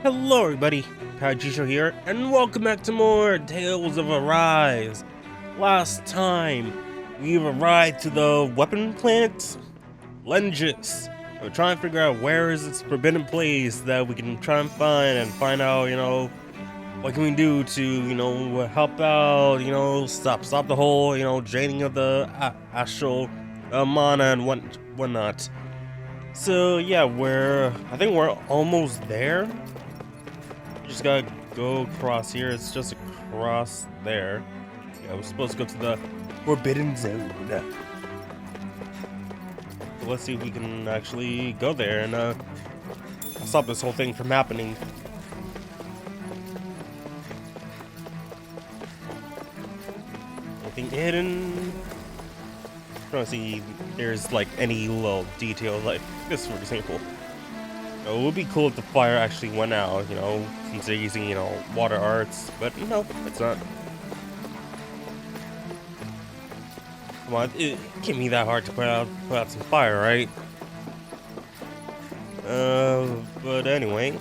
Hello everybody, Jusho here, and welcome back to more Tales of Arise. Last time, we've arrived to the weapon plant, Lenges. We're trying to figure out where is this forbidden place that we can try and find out, what can we do to, help out, stop the whole, draining of the astral mana and whatnot. So yeah, I think we're almost there. Just gotta go across here. It's just across there. Yeah, we're supposed to go to the Forbidden Zone. So let's see if we can actually go there and stop this whole thing from happening. Anything hidden? I'm trying to see if there's like any little detail like this, for example. It would be cool if the fire actually went out, since they're using, water arts, but no, it's not. Come on, it can't be that hard to put out some fire, right? But anyway.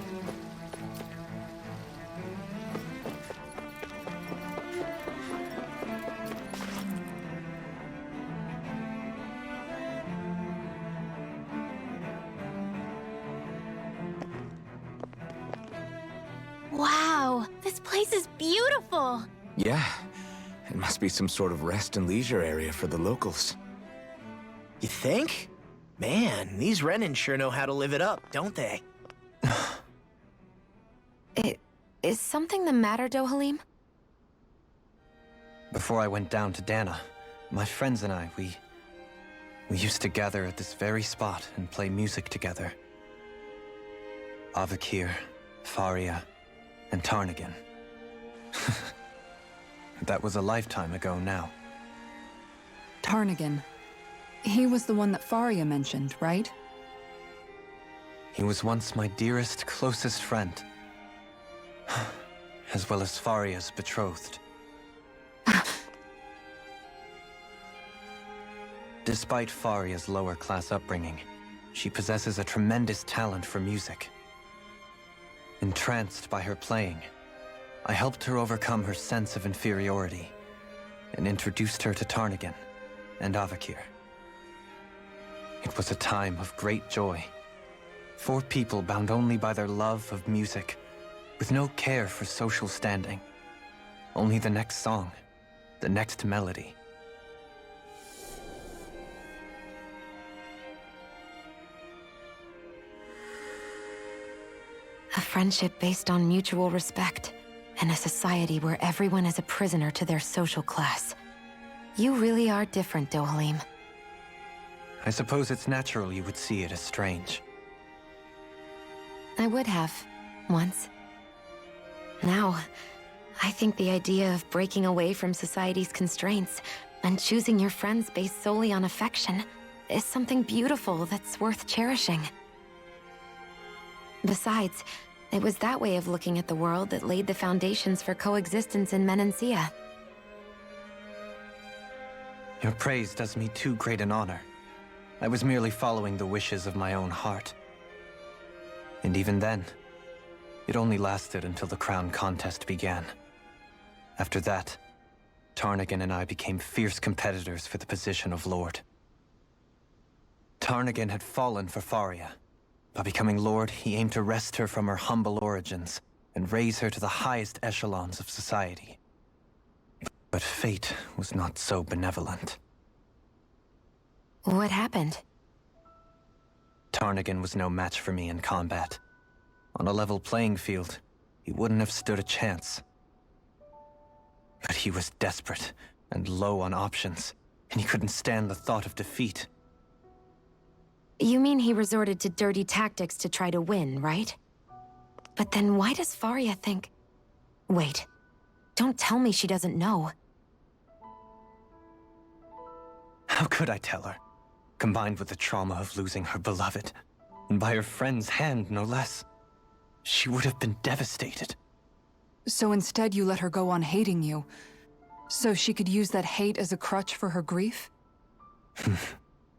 Wow, this place is beautiful! Yeah, it must be some sort of rest and leisure area for the locals. You think? Man, these Renin sure know how to live it up, don't they? Is something the matter, Dohalim? Before I went down to Dana, my friends and I, we used to gather at this very spot and play music together. Avakir, Faria, and Tarnagan. That was a lifetime ago now. Tarnagan. He was the one that Faria mentioned, right? He was once my dearest, closest friend. As well as Faria's betrothed. Despite Faria's lower class upbringing, she possesses a tremendous talent for music. Entranced by her playing, I helped her overcome her sense of inferiority and introduced her to Tarnagan and Avakir. It was a time of great joy. 4 people bound only by their love of music, with no care for social standing. Only the next song, the next melody. A friendship based on mutual respect, and a society where everyone is a prisoner to their social class. You really are different, Dohalim. I suppose it's natural you would see it as strange. I would have, once. Now, I think the idea of breaking away from society's constraints and choosing your friends based solely on affection is something beautiful that's worth cherishing. Besides, it was that way of looking at the world that laid the foundations for coexistence in Menancia. Your praise does me too great an honor. I was merely following the wishes of my own heart. And even then, it only lasted until the crown contest began. After that, Tarnagan and I became fierce competitors for the position of Lord. Tarnagan had fallen for Faria. By becoming Lord, he aimed to wrest her from her humble origins and raise her to the highest echelons of society. But fate was not so benevolent. What happened? Tarnagan was no match for me in combat. On a level playing field, he wouldn't have stood a chance. But he was desperate and low on options, and he couldn't stand the thought of defeat. You mean he resorted to dirty tactics to try to win, right? But then why does Faria think... Wait, don't tell me she doesn't know. How could I tell her? Combined with the trauma of losing her beloved, and by her friend's hand, no less. She would have been devastated. So instead you let her go on hating you, so she could use that hate as a crutch for her grief?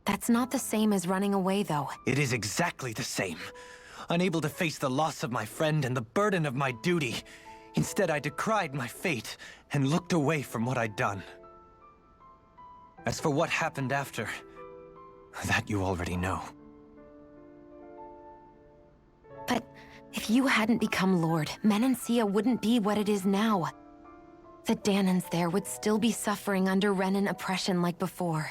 That's not the same as running away, though. It is exactly the same. unable to face the loss of my friend and the burden of my duty. Instead, I decried my fate and looked away from what I'd done. As for what happened after, that you already know. But if you hadn't become Lord, Menancia wouldn't be what it is now. The Danans there would still be suffering under Renan oppression like before.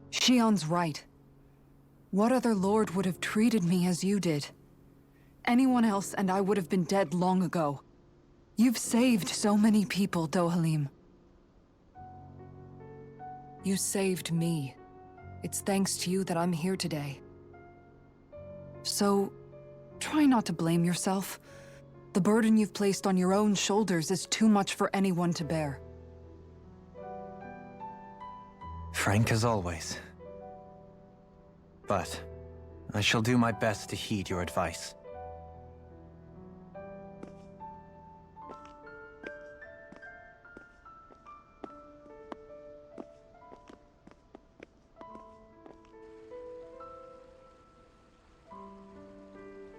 Shion's right. What other lord would have treated me as you did? Anyone else and I would have been dead long ago. You've saved so many people, Dohalim. You saved me. It's thanks to you that I'm here today. So, try not to blame yourself. The burden you've placed on your own shoulders is too much for anyone to bear. Frank as always. But I shall do my best to heed your advice.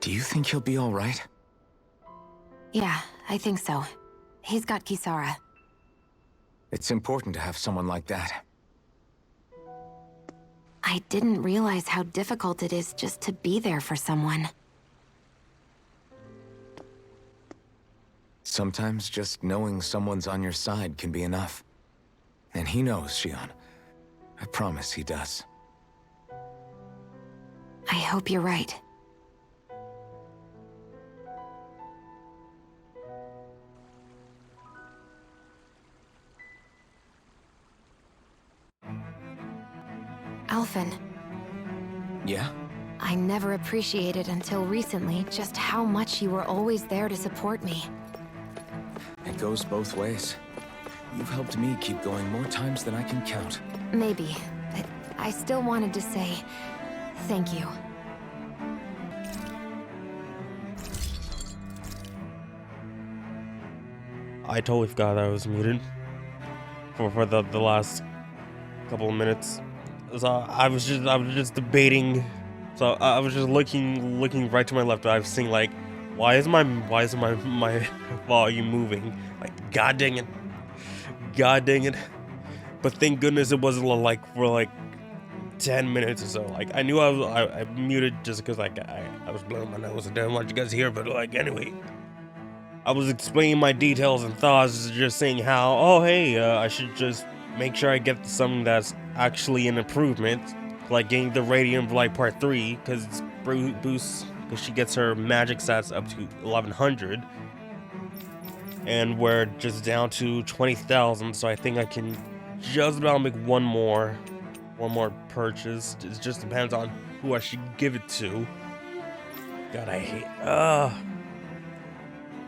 Do you think he'll be all right? Yeah, I think so. He's got Kisara. It's important to have someone like that. I didn't realize how difficult it is just to be there for someone. Sometimes just knowing someone's on your side can be enough. And he knows, Shion. I promise he does. I hope you're right. Alphen, Yeah? I never appreciated until recently just how much you were always there to support me. It goes both ways. You've helped me keep going more times than I can count. Maybe, but I still wanted to say thank you. I totally forgot I was muted for the last couple of minutes. So I was just debating. So I was just looking right to my left. I was seeing like, why is my volume moving? Like, god dang it! But thank goodness it wasn't like for like 10 minutes or so. Like I knew I muted just because like I was blowing my nose and didn't want you guys to hear. But like anyway, I was explaining my details and thoughts, just saying how, oh hey, I should just make sure I get something that's actually an improvement, like getting the Radiant Light Part 3, because it's boosts, because she gets her magic stats up to 1100, and we're just down to 20,000, so I think I can just about make one more purchase. It just depends on who I should give it to. God, I hate,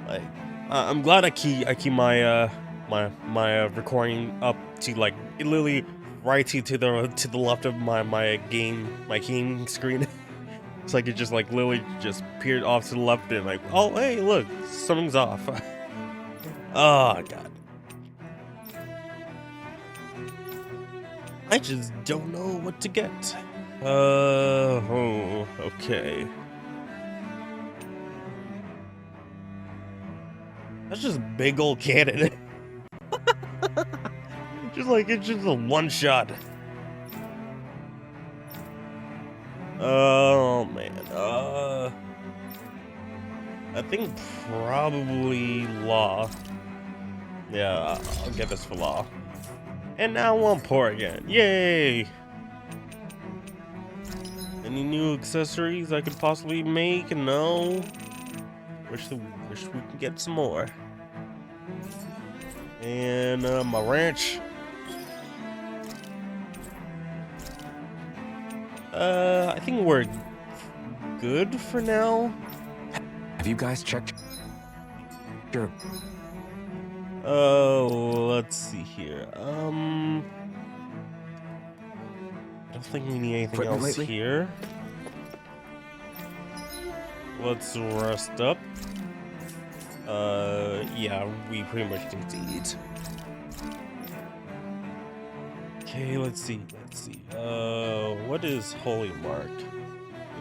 like, I'm glad I keep my my recording up to like literally right to the left of my game screen. It's like it just like literally just peered off to the left and like, oh hey look, something's off. Oh god, I just don't know what to get. Oh, okay. That's just big old cannon. It's just a one shot. Oh man. I think probably Law. Yeah, I'll get this for Law. And now one pour again. Yay! Any new accessories I could possibly make? No. Wish we could get some more. And my ranch. I think we're good for now. Have you guys checked? Sure. Oh, let's see here. I don't think we need anything else Lately? here. Let's rest up. Yeah, we pretty much need to eat. Okay, let's see. Let's see. What is Holy Mark?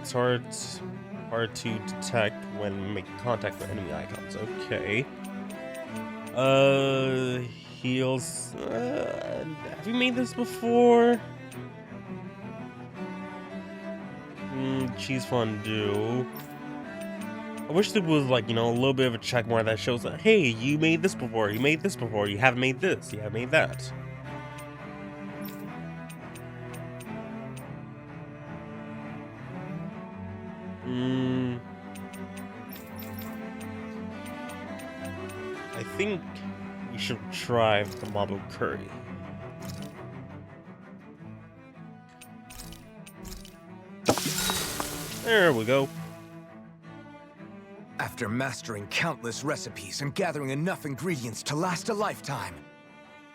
It's hard to detect when making contact with enemy icons. Okay. Heals. Have you made this before? Cheese fondue. I wish there was, like, you know, a little bit of a check mark that shows that, hey, you made this before, you made this before, you haven't made this, you haven't made that. I think we should try the marble curry. There we go. After mastering countless recipes and gathering enough ingredients to last a lifetime,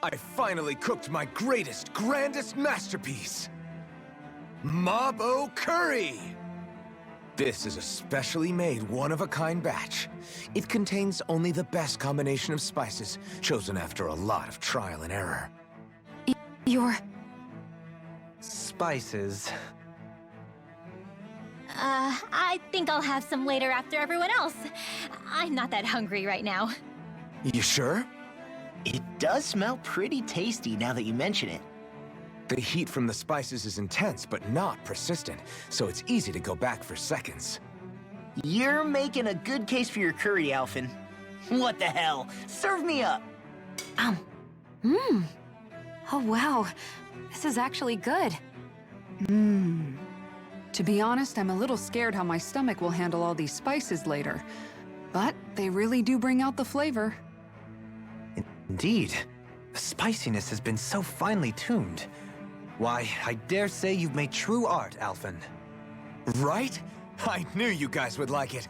I finally cooked my greatest, grandest masterpiece. Mabo Curry! This is a specially made, one-of-a-kind batch. It contains only the best combination of spices, chosen after a lot of trial and error. Your... Spices. I think I'll have some later after everyone else. I'm not that hungry right now. You sure? It does smell pretty tasty now that you mention it. The heat from the spices is intense, but not persistent, so it's easy to go back for seconds. You're making a good case for your curry, Alphen. What the hell? Serve me up! Oh wow. This is actually good. To be honest, I'm a little scared how my stomach will handle all these spices later. But they really do bring out the flavor. Indeed. The spiciness has been so finely tuned. Why, I dare say you've made true art, Alphen. Right? I knew you guys would like it.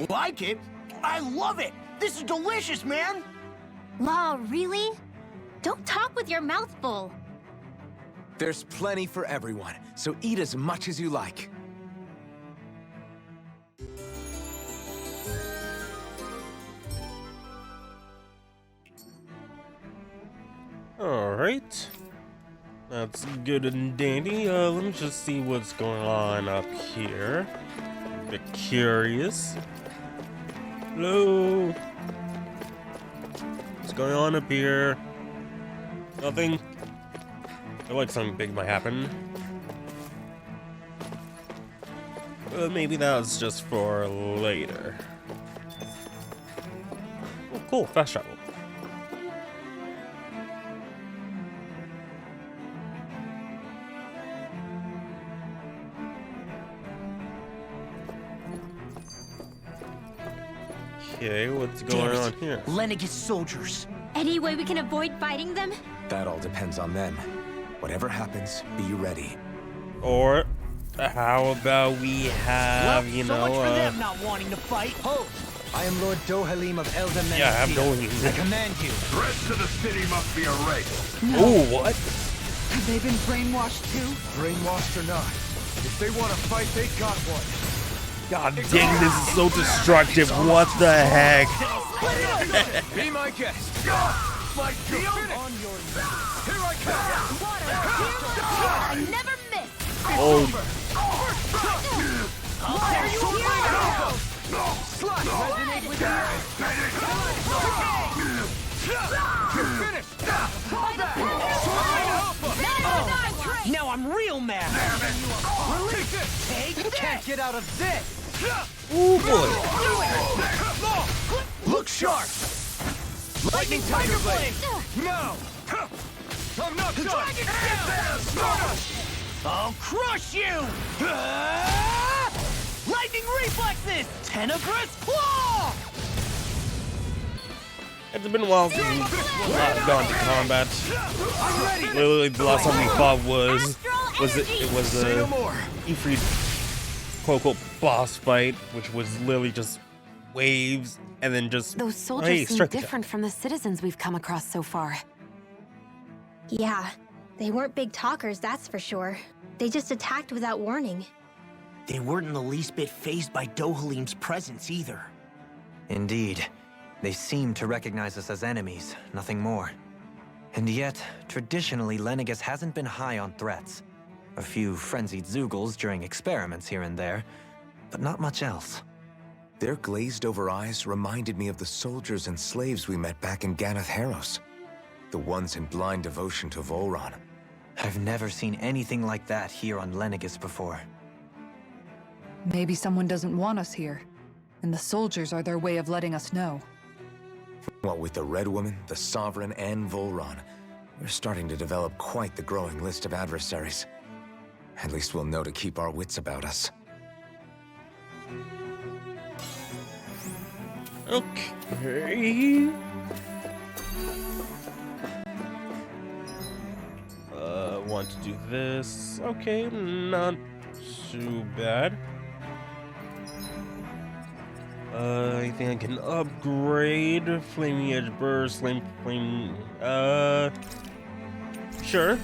Like it? I love it! This is delicious, man! Wow, really? Don't talk with your mouth full. There's plenty for everyone, so eat as much as you like. Alright. That's good and dandy. Let me just see what's going on up here. A bit curious. Hello? What's going on up here? Nothing. I feel like something big might happen. Maybe that was just for later. Oh, cool. Fast travel. Okay, what's going on here? Lenegis soldiers. Any way we can avoid fighting them? That all depends on them. Whatever happens, be ready. Or how about we have, you so know, much for them not wanting to fight. Ho! I am Lord Dohalim of Elda Men. yeah, I'm going. I command you. The rest of the city must be erased. Oh, what? Have they been brainwashed too? Brainwashed or not, if they want to fight, they got one. God dang, this is so destructive. What the heck? Be my guest. My shield On your Here I come. I never miss. Oh, There you go. Slash resonate with Now I'm real mad. Release it. Take this. Can't get out of this! oh boy. Look sharp. Lightning Tiger Blade. No. I'm not done. I'll crush you. Lightning reflexes. Tenebrous claw. It's been a while since we've gone to combat. Literally, the last time we fought was Say no more. Ifrit quote-unquote boss fight, which was literally just waves and then just Those soldiers hey, seem strike attack. different from the citizens we've come across so far. Yeah, they weren't big talkers, that's for sure. They just attacked without warning. They weren't in the least bit fazed by Dohalim's presence either. Indeed. They seem to recognize us as enemies, nothing more. And yet, traditionally, Lenegis hasn't been high on threats. A few frenzied Zeugles during experiments here and there, but not much else. Their glazed-over eyes reminded me of the soldiers and slaves we met back in Ganath Haros. The ones in blind devotion to Volron. I've never seen anything like that here on Lenegis before. Maybe someone doesn't want us here, and the soldiers are their way of letting us know. What with the Red Woman, the Sovereign, and Volron, we're starting to develop quite the growing list of adversaries. At least we'll know to keep our wits about us. Okay. Want to do this. Okay, not too bad. I think I can upgrade Flaming Edge Burst, Flame. Sure,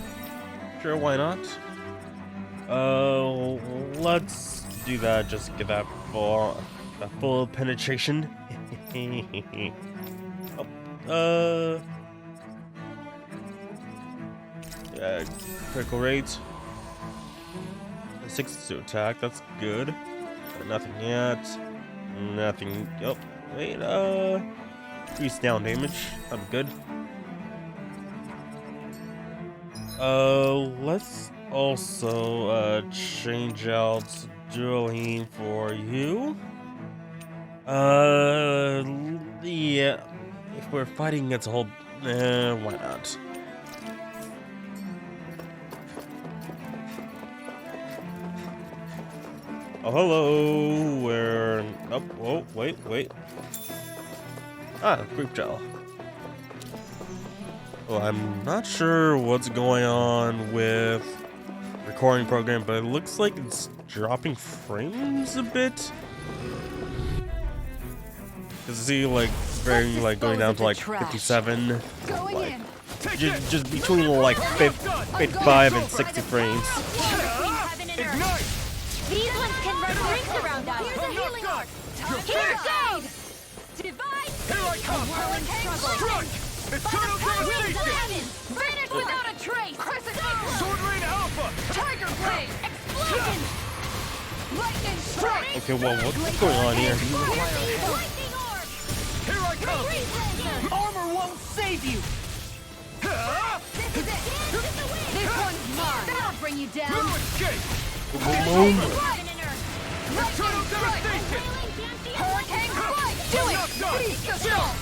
why not? Let's do that. Just get that full penetration. Critical rate. 6 to attack. That's good. Nothing yet. Nothing. Oh, wait. Increase down damage. I'm good. Let's also change out Dueling for you. Yeah. If we're fighting against a whole, why not? Oh, hello. Where? Oh, whoa, wait. Ah, group gel. Well, I'm not sure what's going on with recording program, but it looks like it's dropping frames a bit. Cause I see like very like going down to like 57. Like, just between like 55 and 60 frames. These ones can run rings around us. Here's a healing arc. Here goes. Divide. Here I come. Strike. Eternal devastation. Finish without a trace. Crescent cyclone. Sword Rain Alpha. Tiger blade. Explosion. Lightning strike. Okay, well, what's going on here? Lightning orb. Here I come. Armor won't save you! This is it. This one's mine. That'll bring you down. No escape. Eternal devastation. Hurricane strike. Do it. Seize the storm.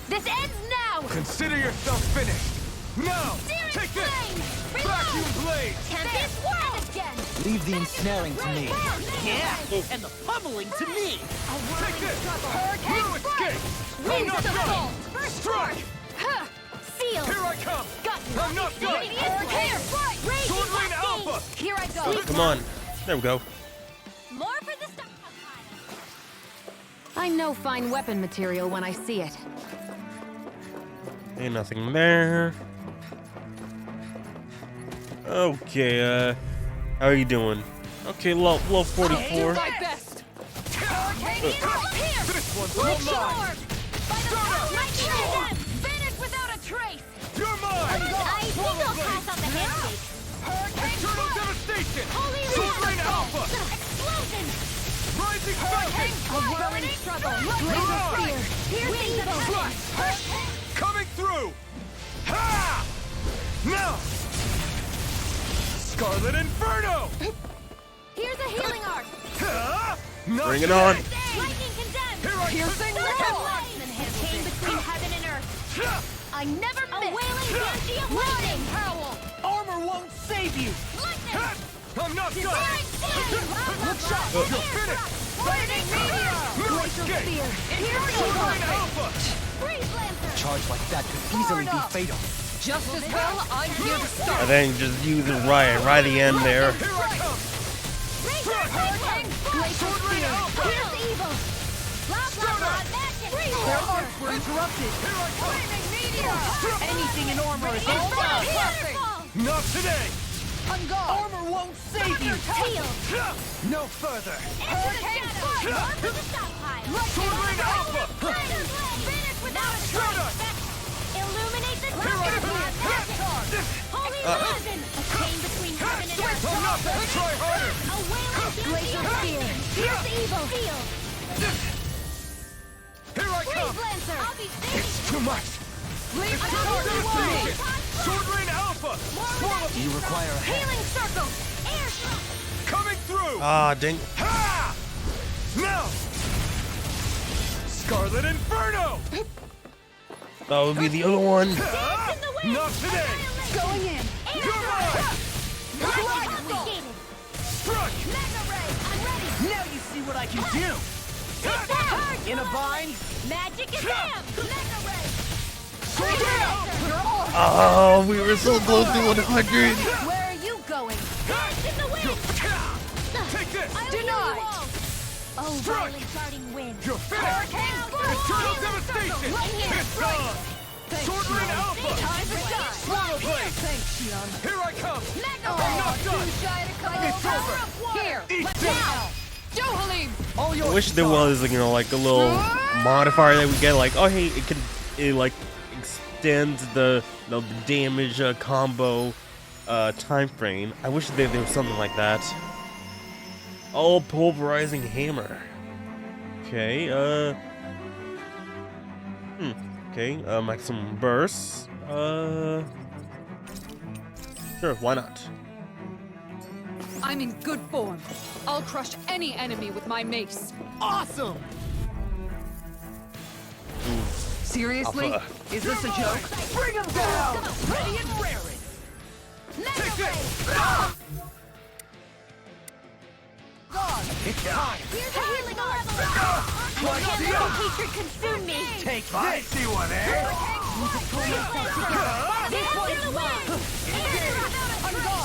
This ends now. Consider yourself finished. Now, Take this. Flame. Vacuum blade. Tempest wild again. Leave the ensnaring to me. Yeah. And the pummeling to me! Take this. Hurricane No escape. Winds I'm of the not soul. done. First Strike. Huh. Seal. Here I come. Got I'm not done. Hurricane strike. Sword Rain Alpha. Here I go. Come on. There we go. More for the stockpile. I know fine weapon material when I see it. Ain't nothing there. Okay, how are you doing? Okay, low 44. My best. Hurricane strike. Here. This one's Lightning all mine. orb. By the lightning orb. Finish without a trace. You're mine. I think I'll pass on the handshake. Hurricane Eternal strike. devastation. Holy Sword Rain Reaper. Alpha. Explosion. Rising Hurricane Falcon. strike. Burning struggle. Blaze of fear. Here's the evil. Hurricane. Coming through. Ha! Now. Scarlet Inferno. Here's a healing arc. Ha! Not Bring it on. Lightning condemned. Here I Piercing come. came between heaven and earth. I never miss. A wailing banshee of lightning. Howl. Armor won't save you! Lightning. I'm not done. Divine flame. Look out. You're finished. Burning meteor. No escape. Here's Sword the Rain Alpha. Freeze lancer. Charge like that could easily be fatal. Just as well, I'm here to start. I think just use it right at the end there. Here I come. Hurricane. Sword Rain Alpha. Here's evil. Blah, blah, blah. Magic. Their arcs were interrupted. Here I come. Flaming meteor. Anything in armor is It's over. waterfall. Not today. Armor won't save you! Teal. No further! Hurricane strike. More for the stockpile. Sword Rain Alpha. Finish without a Shut trace. up. Illuminate the Here I darkness. Heaven! A chain between heaven and earth. I'm not that try harder! A wailing Glacial spear. Here's the evil. Feel. Here I Freeze, come! Lancer! I'll be safe. It's too much! Leave the Destination! Sword Rain Alpha! Swallow! You require a hand. Healing circle. Air shock. Coming through! Ah, dang. Ha! Now! Scarlet Inferno! That would be the other one. Ha! Not today! Going in. You're mine! Confiscated. Struck! Mega ray. I'm ready. Now you see what I can do! In a vine? Magic is him. Mega ray. Oh, we were so close to 100. Where are you going? Dance in the wind. Take this! Denied. Oh, violent darting wind. You're finished! Eternal devastation! It's gone! Sword Rain Alpha! Time to shine. Swallow Blade! Thanks, Xion. Here I come! Mega I'm not done! It's over! Here, Eat let this! now. Johalim! All yours! I wish there was, like, you know, like a little modifier that we get, like, oh hey, it like extends the damage combo time frame. I wish there was something like that. Oh, pulverizing hammer. Okay, okay, maximum burst. Sure, why not? I'm in good form. I'll crush any enemy with my mace. Awesome! Seriously? Alpha. Is this a joke? Bring him down! Ready and raring! Mega ray. It's time! Here's a healing level. Like Can't the let oath. hatred consume me. Take I this! see one, eh? This one's mine.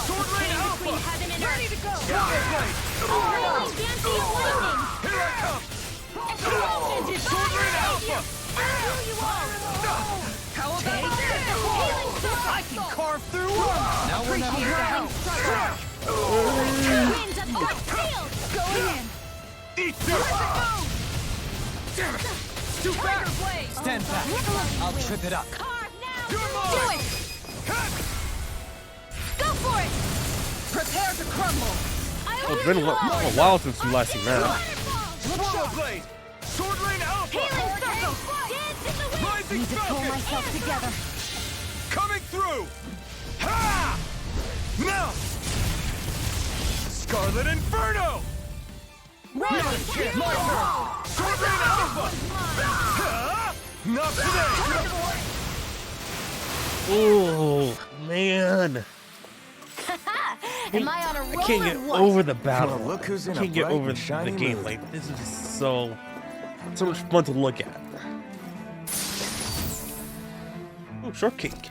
Sword Rain Alpha! Heaven and earth. Ready to go! Scarlet Blade! Rolling dancing lightning. Here I come! Explosion. Sword Rain Alpha! Here you are. How about Healing circle. I can carve through armor! Now we're not Winds of earth field. Going in. Eat this! Damn it! Too fast! stand back. I'll trip it up. Carve now. You're Do mine! it. Go for it. Prepare to crumble. Oh, it's been a while since we last seen that. Swallow Blade! Sword Rain Alpha! Healing circle. Dance in the wind. Rising Need to pull Falcon! myself together. Coming through! Ha! Now! Scarlet Inferno! Ready. Sword Rain Alpha! Ha! Not today! Oh man, Am I on a roll I can't or get what? over the battle. Well, look who's in I a can't get bright over and the shiny game. mood. Like this is just so much fun to look at. Oh, shortcake.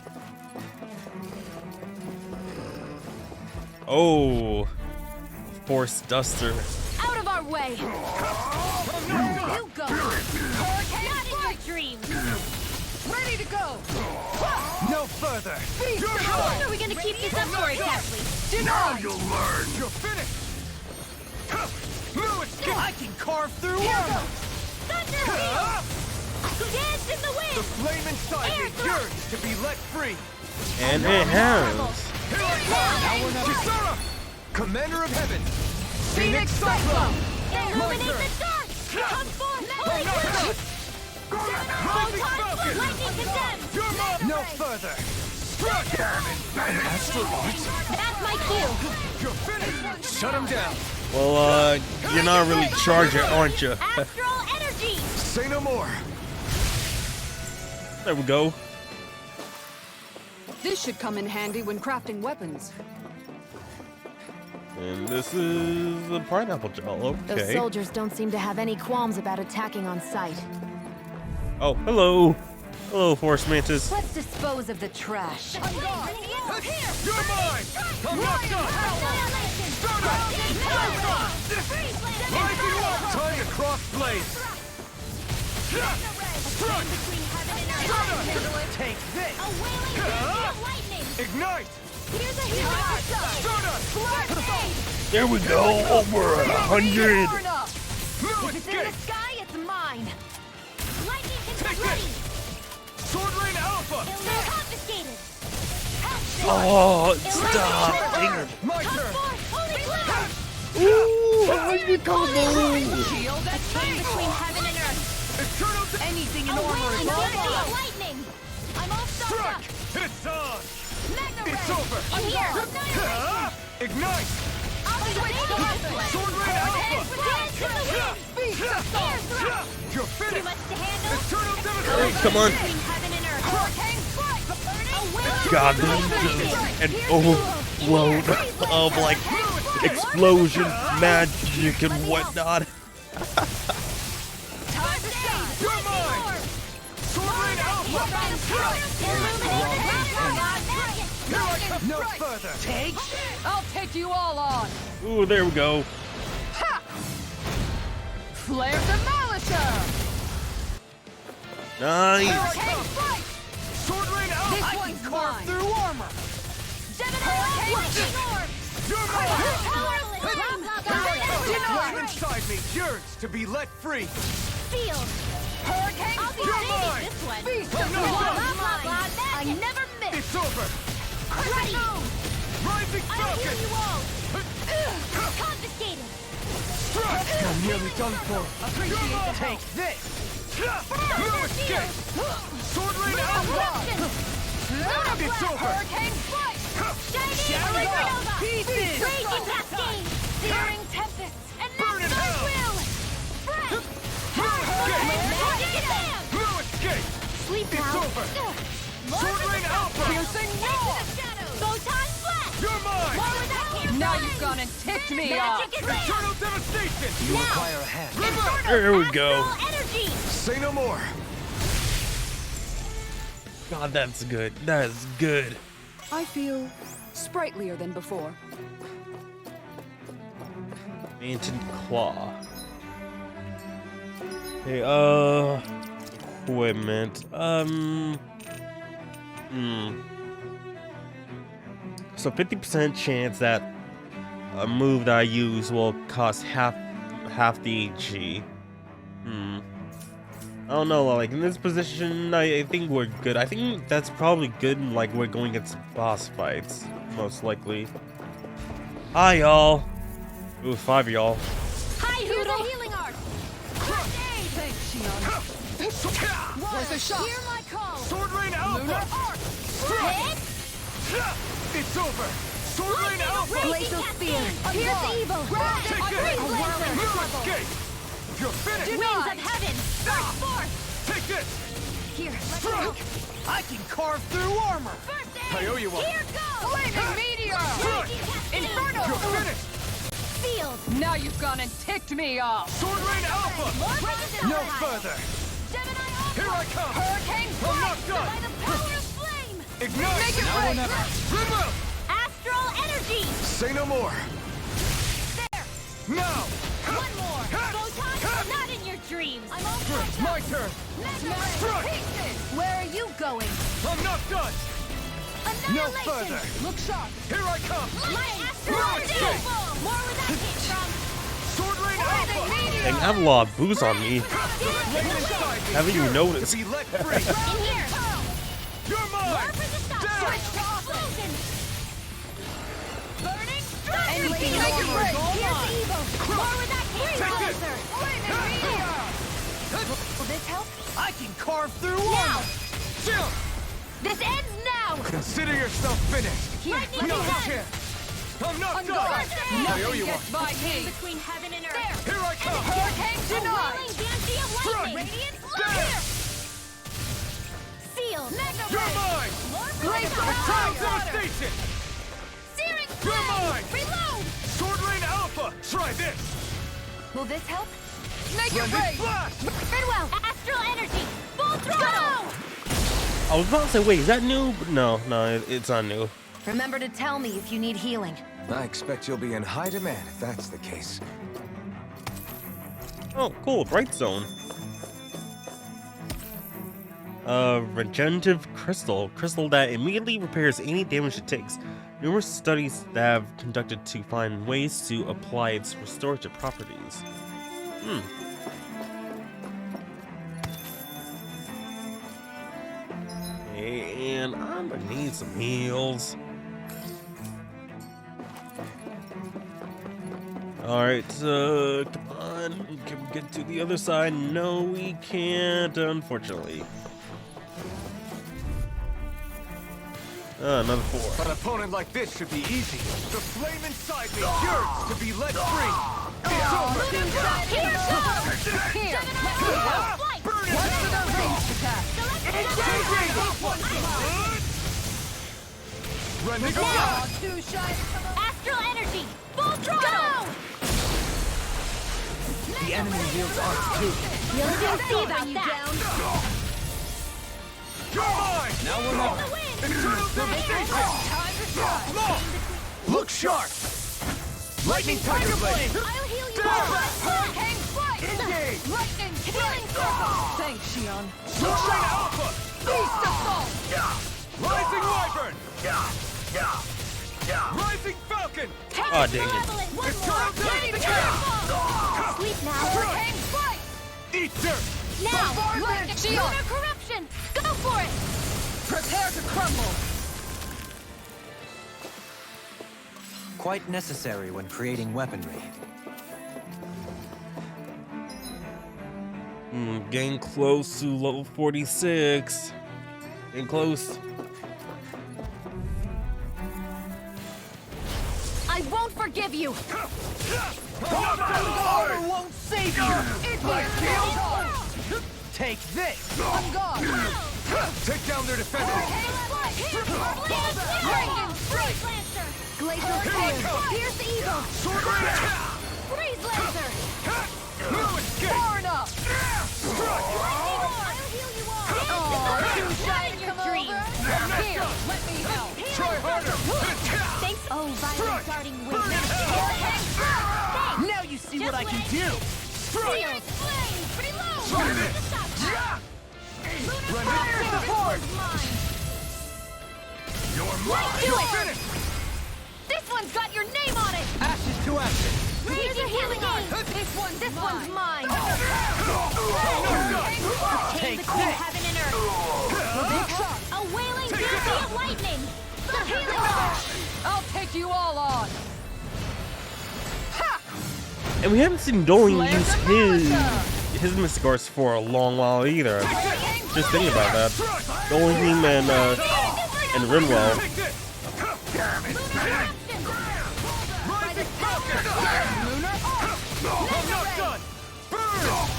Oh, Force Duster. Out of our way. You go. Not in your dreams. Ready to go. No further! How long are we gonna keep this up for exactly? Now you'll learn! You're finished! Ha! No escape! I can carve through armor! Thunder wheel. Dance in the The wind. flame inside me yearns to be let free! And it has. Here I come! Kisara! Commander of Heaven! Phoenix Cyclone! Illuminate the dark. Come forth. Holy Spirit. Rising Falcon! Lightning condemned. You're mine! No further! Struck! Astral Arts? That's my cue. You're finished! Shut him down! Well, you're not really charging, aren't you? Astral energy. Say no more! There we go. This should come in handy when crafting weapons. And this is a pineapple gel. Those Okay. soldiers don't seem to have any qualms about attacking on sight. Oh, hello. Hello, Force Mantis. Let's dispose of the trash. You're mine! I'm not done! Rising Walk! Time to cross blades! Struck! Take this! A wailing dance of lightning. Ignite! Here's a healing Stardust! There we go. Over 100. No If it's in the escape! sky, it's mine. Lightning can Take ready. this! Sword Rain Alpha! They're confiscated. Oh, stop! Dang it. My turn! Ooh, I like the combo! Shield that came between heaven and earth. Eternal Anything in armor is lightning. I'm all stocked up. strike! It's on! Magna It's ray. over! I'm here. Ignite! I'll be waiting for this. Sword Rain Alpha! Dance in the wind. Air thrust. You're Too finished! much to handle. Eternal Hey, devastation! come on. Between heaven and earth. Hurricane strike. God, this is an overload of like explosion, magic, and whatnot. Time to shine. You're mine! Sword Rain Alpha! No further! Take? I'll take you all on. Ooh, there we go. Flare Demolisher. Nice. Hurricane strike. Sword Rain This Alpha! one's mine. Through armor. Gemini lightning orb. You're mine! Powerless. The flame Deny. inside me yearns to be let free! Field. Hurricane. I'll be You're saving mine. this one. Beast Oh, of no, the no. Wild. Blah, blah, blah. I never miss. It's over! Ready. Rising I'll heal Falcon! you all. Confiscated. Strike! You're nearly done for! Appreciate the help. Take this! No escape! Sword Rain Alpha! It's over! Hurricane strike. Shining Supernova. Pieces. Raging cascade. Searing tempest. And Burn in master hell. will. Fresh. No escape! Sleep It's now. over! Sword Rain Alpha! Piercing roar. Photon flash. You're mine! More with that can't Now run. you've gone and ticked me off. Magic advance. Eternal devastation! You require a hand. There we go. Energy. Say no more! God, that's good. That is good. I feel sprightlier than before. Ancient Claw. Okay, equipment. So 50% chance that a move that I use will cost half the HG. I don't know, like in this position, I think we're good. I think that's probably good in like we're going against boss fights, most likely. Hi y'all. Ooh, 5 of y'all. Hi, Hoodle. Healing art. Thanks, Shion. Worth a shot. Hear my call. Sword Rain Lunar Alpha! arc. Hit. It's over! Sword Rain Alpha! Glacial spear. Pierce evil. Take this! No escape! You're finished! Winds of heaven. Burst forth. Take this! Here. Strike! I can carve through armor. First aid. I owe you one. Here goes. Flaming meteor. Strike! Inferno. You're finished! Field. Now you've gone and ticked me off. Sword Rain Alpha! More resistance. No further! Gemini Alpha. Here I come! Hurricane I'm not By done! the power of flame. Ignite! Make it Now or rain. never! Remove! Astral energy. Say no more! There. Now! One more. Photon. Not in your dreams. I'm all It's my turn! Strike! Where are you going? I'm not done! No Annihilation. further! Look sharp. Here I come! My astral No energy. escape. More where that came from. Sword Rain Alpha! And I have a lot of booze on me. Flame inside me Haven't you yearns noticed? to be let free! In here. You're mine! More for the stop. Down! Explosion. Burning strike. Anything make it rain. Here's evil. More where that came Take from. this. Will this help? I can carve through Now. armor. Jump! This ends now. Consider yourself finished! Lightning Not a ahead. chance! I'm not On done! guard. I owe you one! Gets by me. Between heaven and earth. Here I come! Hurricane A denied. whirling dancy of lightning. Radiant There. here. Sealed. Mega You're ray. mine! More Blaze for of the Time stars. devastation! Searing You're flame. mine! Reload. Sword Rain Alpha! Try this! Will this help? Make it Blended rain. Flash! Goodwill. Astral energy. Full throttle. I was about to say, wait, is that new? But no, it's not new. Remember to tell me if you need healing. I expect you'll be in high demand if that's the case. Oh, cool, Bright Zone. Regenerative crystal. Crystal that immediately repairs any damage it takes. Numerous studies that have conducted to find ways to apply its restorative properties. Okay, and I'm gonna need some heals. Alright, so come on, can we get to the other side? No, we can't, unfortunately. Another 4. An opponent like this should be easy. The flame inside me yearns to be let free. It's over. Here goes! Here! Burn it! What's the range attack? Rending a blast. Astral energy! Full throttle! The enemy wields arts too. You'll soon see about that! You're mine. Now we're on. Internal devastation. Look sharp. Lightning tiger blade. I'll heal you! Hurricane strike! Engage. Lightning healing circle! Thanks, Shion. Straight alpha. Beast assault! Rising wyvern. Rising falcon. Oh, dang it. It's time to Sleep now! Hurricane strike! eat dirt. Now! Bombardment! Shion! Lunar corruption! Go for it! Prepare to crumble! Quite necessary when creating weaponry. Getting close to level 46. Getting close. I won't forgive you! Armor won't save you! Take this! On guard! Take down their defenders. Glacial Spear! Pierce the eagle! Sword rain. Freeze Lancer! No escape. Far enough! Lightning Orb! I'll heal you all! Too shy in to your come dreams! over? Here, let me help! Try harder. Thanks! Oh, violent darting wind! Now you see what I can do! Searing flame! Pretty low! Try this. Lunar Rending fire! Mine! You're Do mine. it. You're finished. This one's got your name on it! Ashes to ashes! Raging healing aim! This one's mine! Obtain Take between this. heaven and earth! A wailing beauty of lightning! The healing arm! I'll take you all on! And we haven't seen Dolan Slayer use Demolitor! his Mystic Arts for a long while either. Just thinking about that. Dolan and Rinwell. Take this. Damn it. By the power of Lunar. I'm not done. Burn.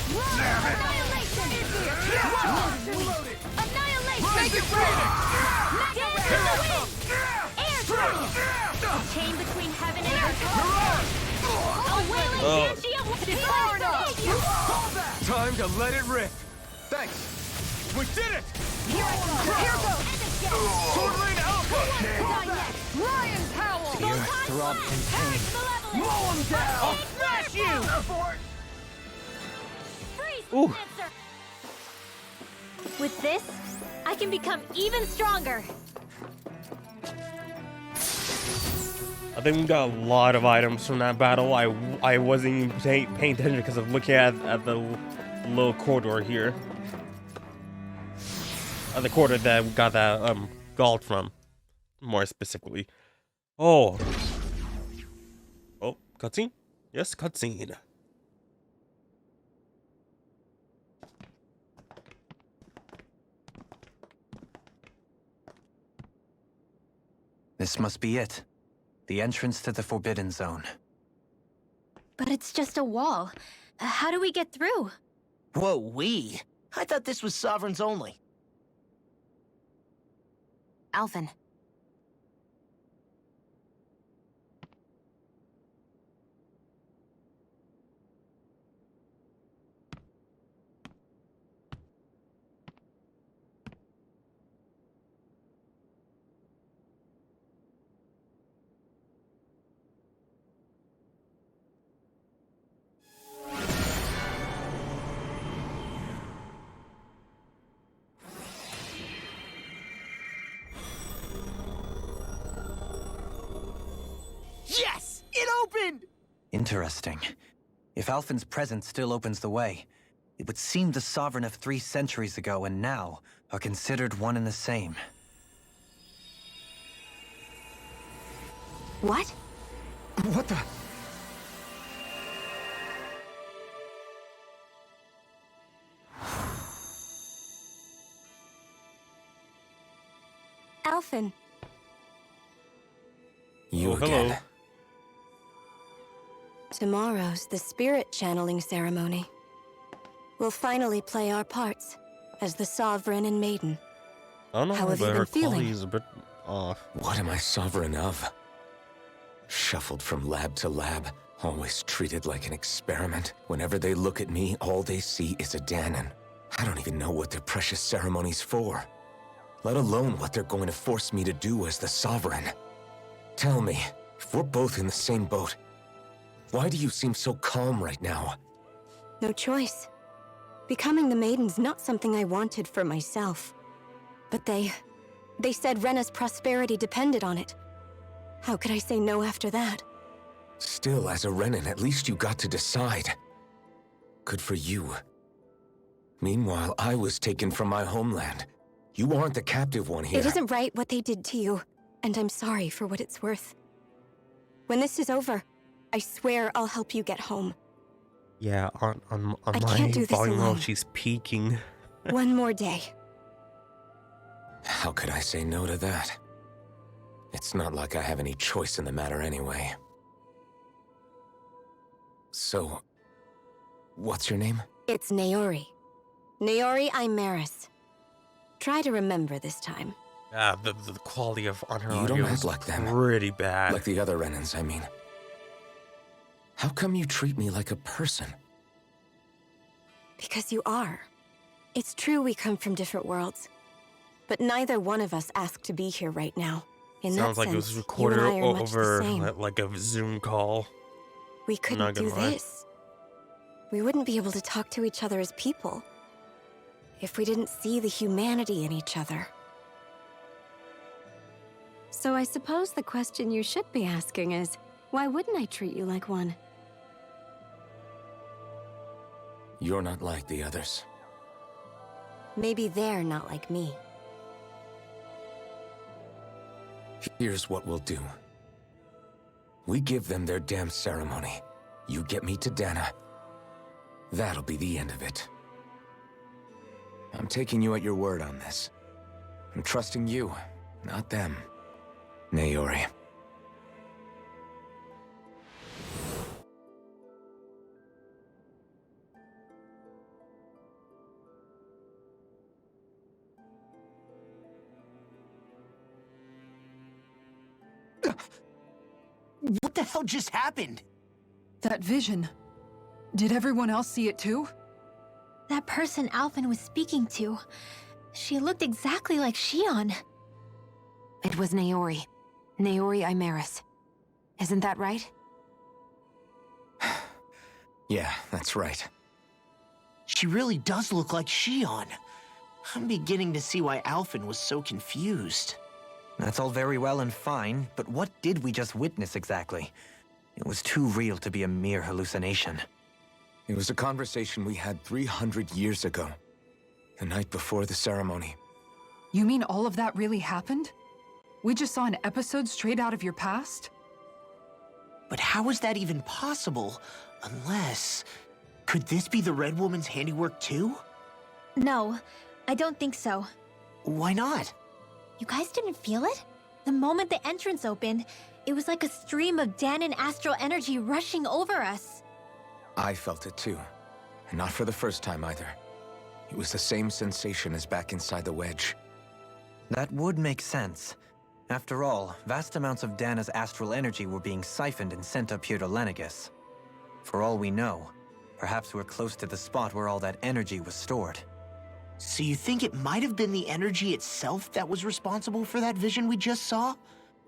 annihilation! Annihilation! Make it breathing. Dance in the wind! Air dragon! Chain between heaven and earth! A wailing banshee of Far enough! Time to let it rip. Thanks. We did it. Here goes! Sword Lane Alpha. Not yet! Lion Howl! The earth throbbed in pain. Mow him down! I'll smash you! Freeze, Ooh. Lancer! With this, I can become even stronger. I think we got a lot of items from that battle. I wasn't even paying attention because of looking at the little corridor here. The corridor that we got that gold from, more specifically. Oh, cutscene? Yes, cutscene. This must be it. The entrance to the Forbidden Zone. But it's just a wall. How do we get through? Whoa, we? I thought this was Sovereigns only. Alphen. Yes! It opened! Interesting. If Alphen's presence still opens the way, it would seem the Sovereign of 3 centuries ago and now are considered one and the same. What? What the? Alphen. You hello. again. Tomorrow's the spirit channeling ceremony. We'll finally play our parts as the Sovereign and Maiden. I don't know, How have you but been her feeling? quality is a bit off. What am I sovereign of? Shuffled from lab to lab, always treated like an experiment. Whenever they look at me, all they see is a Danon. I don't even know what their precious ceremony's for, let alone what they're going to force me to do as the Sovereign. Tell me, if we're both in the same boat, why do you seem so calm right now? No choice. Becoming the Maiden's not something I wanted for myself. But they said Rena's prosperity depended on it. How could I say no after that? Still, as a Renan, at least you got to decide. Good for you. Meanwhile, I was taken from my homeland. You aren't the captive one here. It isn't right what they did to you, and I'm sorry for what it's worth. When this is over, I swear I'll help you get home. Yeah, on I my can't do this volume alone. level, she's peaking. One more day. How could I say no to that? It's not like I have any choice in the matter anyway. So, what's your name? It's Naori. Naori Imaris. Try to remember this time. Ah, the quality of on her You audio don't act is like them. pretty bad. Like the other Renans, I mean. How come you treat me like a person? Because you are. It's true we come from different worlds. But neither one of us asked to be here right now. In Sounds that like sense, it was you recorded and I are much the over same. like a Zoom call. We couldn't not do gonna lie. this. We wouldn't be able to talk to each other as people if we didn't see the humanity in each other. So I suppose the question you should be asking is, why wouldn't I treat you like one? You're not like the others. Maybe they're not like me. Here's what we'll do. We give them their damn ceremony. You get me to Dana. That'll be the end of it. I'm taking you at your word on this. I'm trusting you, not them. Naori. What the hell just happened? That vision. Did everyone else see it too? That person Alphen was speaking to, she looked exactly like Shion. It was Naori. Naori Imaris. Isn't that right? Yeah, that's right. She really does look like Shion. I'm beginning to see why Alphen was so confused. That's all very well and fine, but what did we just witness exactly? It was too real to be a mere hallucination. It was a conversation we had 300 years ago. The night before the ceremony. You mean all of that really happened? We just saw an episode straight out of your past? But how is that even possible? Unless... Could this be the Red Woman's handiwork too? No, I don't think so. Why not? You guys didn't feel it? The moment the entrance opened, it was like a stream of Danon astral energy rushing over us. I felt it too. And not for the first time either. It was the same sensation as back inside the wedge. That would make sense. After all, vast amounts of Dana's astral energy were being siphoned and sent up here to Lenegus. For all we know, perhaps we're close to the spot where all that energy was stored. So you think it might have been the energy itself that was responsible for that vision we just saw?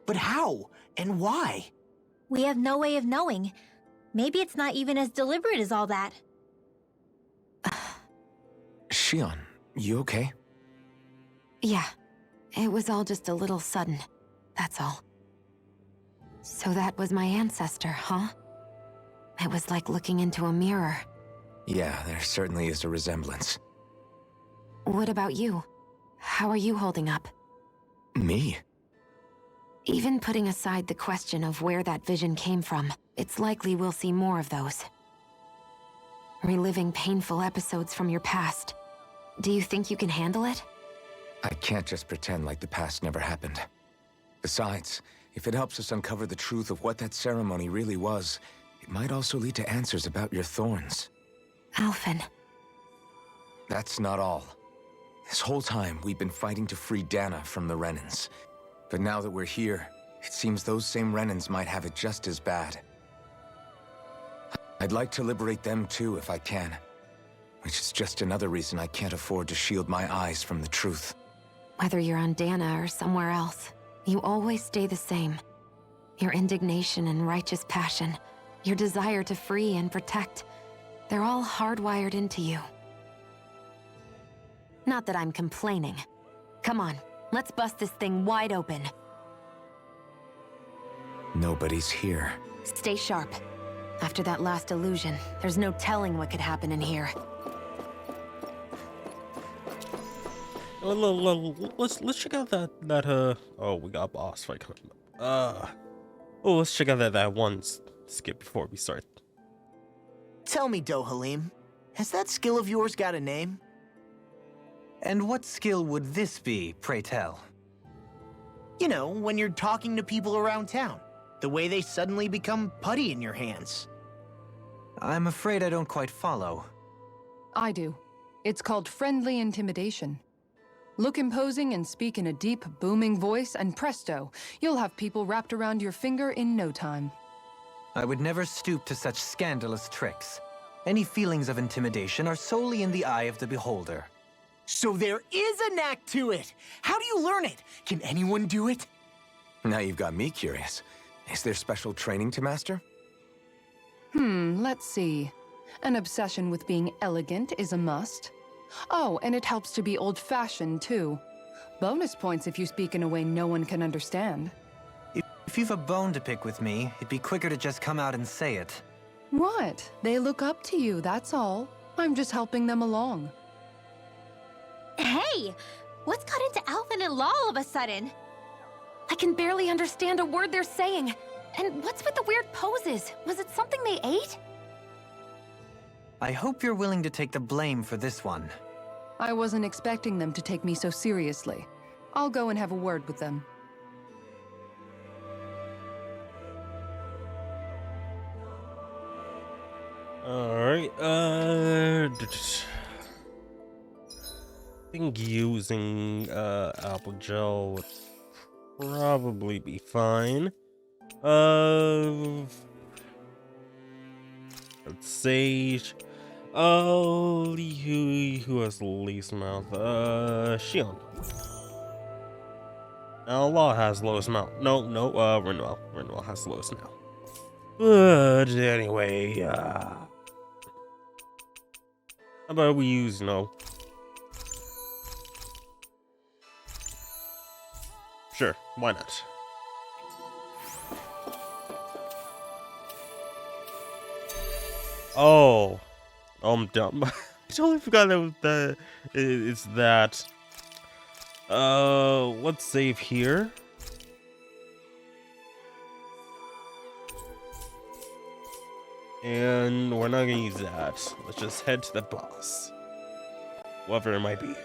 But how? And why? We have no way of knowing. Maybe it's not even as deliberate as all that. Shion, you okay? Yeah. It was all just a little sudden. That's all. So that was my ancestor, huh? It was like looking into a mirror. Yeah, there certainly is a resemblance. What about you? How are you holding up? Me? Even putting aside the question of where that vision came from, it's likely we'll see more of those. Reliving painful episodes from your past. Do you think you can handle it? I can't just pretend like the past never happened. Besides, if it helps us uncover the truth of what that ceremony really was, it might also lead to answers about your thorns. Alphen. That's not all. This whole time, we've been fighting to free Dana from the Renans. But now that we're here, it seems those same Renans might have it just as bad. I'd like to liberate them too if I can. Which is just another reason I can't afford to shield my eyes from the truth. Whether you're on Dana or somewhere else, you always stay the same. Your indignation and righteous passion, your desire to free and protect, they're all hardwired into you. Not that I'm complaining. Come on, let's bust this thing wide open. Nobody's here. Stay sharp. After that last illusion, there's no telling what could happen in here. Let's check out that oh, we got a boss fight coming up. Let's check out that one skip before we start. Tell me, Dohalim, has that skill of yours got a name? And what skill would this be, pray tell? You know, when you're talking to people around town. The way they suddenly become putty in your hands. I'm afraid I don't quite follow. I do. It's called friendly intimidation. Look imposing and speak in a deep, booming voice, and presto, you'll have people wrapped around your finger in no time. I would never stoop to such scandalous tricks. Any feelings of intimidation are solely in the eye of the beholder. So there is a knack to it! How do you learn it? Can anyone do it? Now you've got me curious. Is there special training to master? Let's see. An obsession with being elegant is a must. Oh, and it helps to be old-fashioned, too. Bonus points if you speak in a way no one can understand. If you've a bone to pick with me, it'd be quicker to just come out and say it. What? They look up to you, that's all. I'm just helping them along. Hey! What's got into Alphen and Law all of a sudden? I can barely understand a word they're saying. And what's with the weird poses? Was it something they ate? I hope you're willing to take the blame for this one. I wasn't expecting them to take me so seriously. I'll go and have a word with them. Alright, I think using apple gel would probably be fine. Let's sage. Oh, who has the least mouth? Shion. Now Law has the lowest mouth. No, Renwell. Renwell has the lowest now. But anyway, how about we use, Sure, why not? Oh, I'm dumb. I totally forgot that it's that. Let's save here. And we're not gonna use that. Let's just head to the boss. Whatever it might be.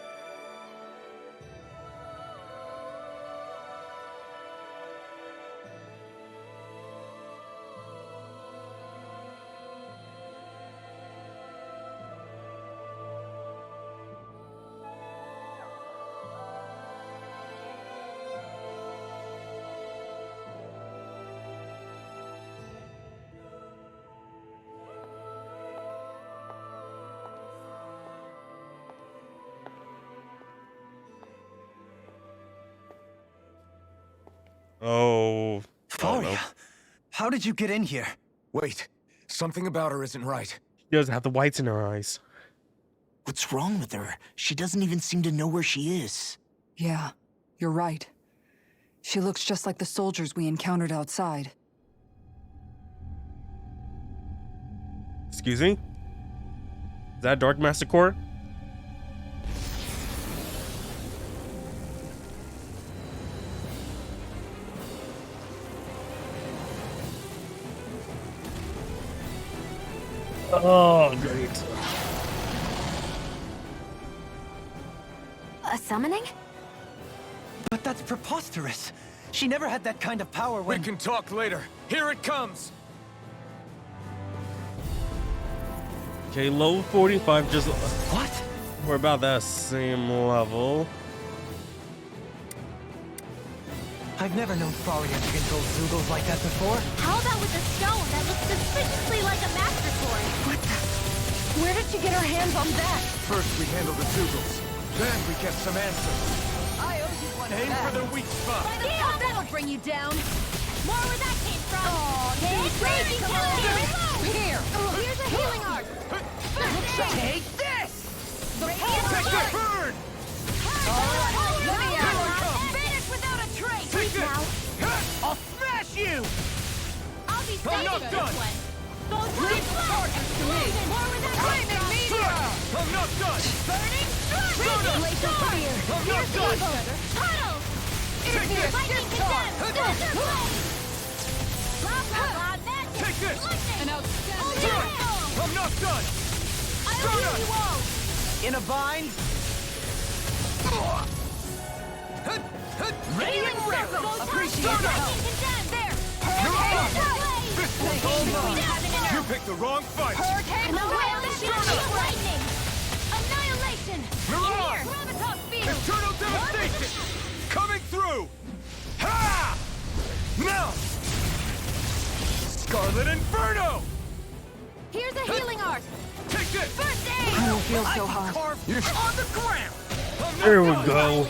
Oh, Faria, how did you get in here? Wait, something about her isn't right. she doesn't have the whites in her eyes. What's wrong with her? She doesn't even seem to know where she is. Yeah, you're right. She looks just like the soldiers we encountered outside. Excuse me? Is that Dark Master Core? Oh, great. A summoning? But that's preposterous. She never had that kind of power We when... can talk later. Here it comes. Okay, low 45, just... What? We're about that same level. I've never known Faria to control Zoogles like that before. How about with a stone that looks suspiciously like a master sword? What the? Where did she get her hands on that? First we handle the Zoogles. Then we get some answers. I owe you one. Aim for the weak spot. Yeah, that'll bring you down. More where that came from. Hit raging counter. Here. Here's a healing art. Take this! The Take the burn! Let me out. Finish without a trace. Take this! I'll smash you! I'll be I'm not saving done. this one. Go time flash. More where that came from. I'm not done! Burning strike. Raging storm. I'm not done! Puddle. Take this! Lightning condemned. Filter blade. Blah, blah, blah. Magic. Take this! Lightning. An outstanding. I'm not done! I'll heal you all. In a bind? Radiant Circle. Go Appreciate time. the Lightning condemned. There. Hurricane! Blade. This one's all mine! Heaven and You earth. picked the wrong fight! Annihilation. Lightning. Annihilation. Mirage! Here. Gravitas field. Eternal devastation! Coming through! Ha! Now! Scarlet Inferno! Here's a healing art. Take this! First aid. I don't feel so hot. You're on the ground! There we go.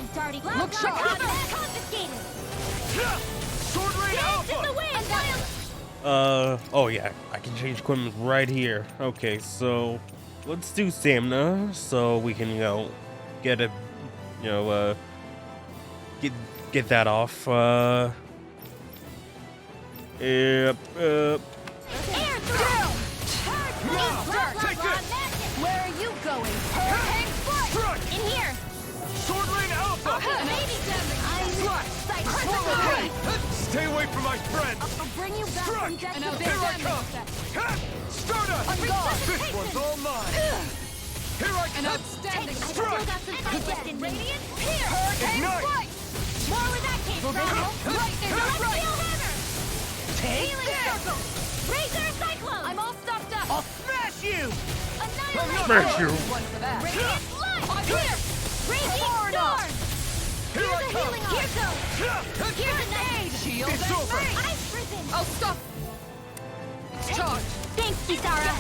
Look sharp. Confiscated. Sword Rain Dance in Alpha! the wind. Oh yeah, I can change equipment right here. Okay, so let's do stamina so we can, get it, get that off. Yep, Air throw. Now, take this! Where are you going? Hurricane flight. Strike! In here. Sword Rain Alpha! Maybe Stay away from my friend! I'll bring you back from Strike! death And to a Here I death. come! Ha! Stardust! This one's all mine! Here I An come! outstanding. I still got some fight left in me. Here. Ignite! More where that came from. Lightning. Celestial hammer. Take Healing this! circle. Razor cyclone. I'm all stopped up. I'll smash you! Annihilate. smash you. One for that. Radiant light. Here. Raging storm. Here I Here's a come! healing art. Here's an aid. Shield It's and over. break. Ice prison. Oh, stop. Charge. Thanks, Kisara.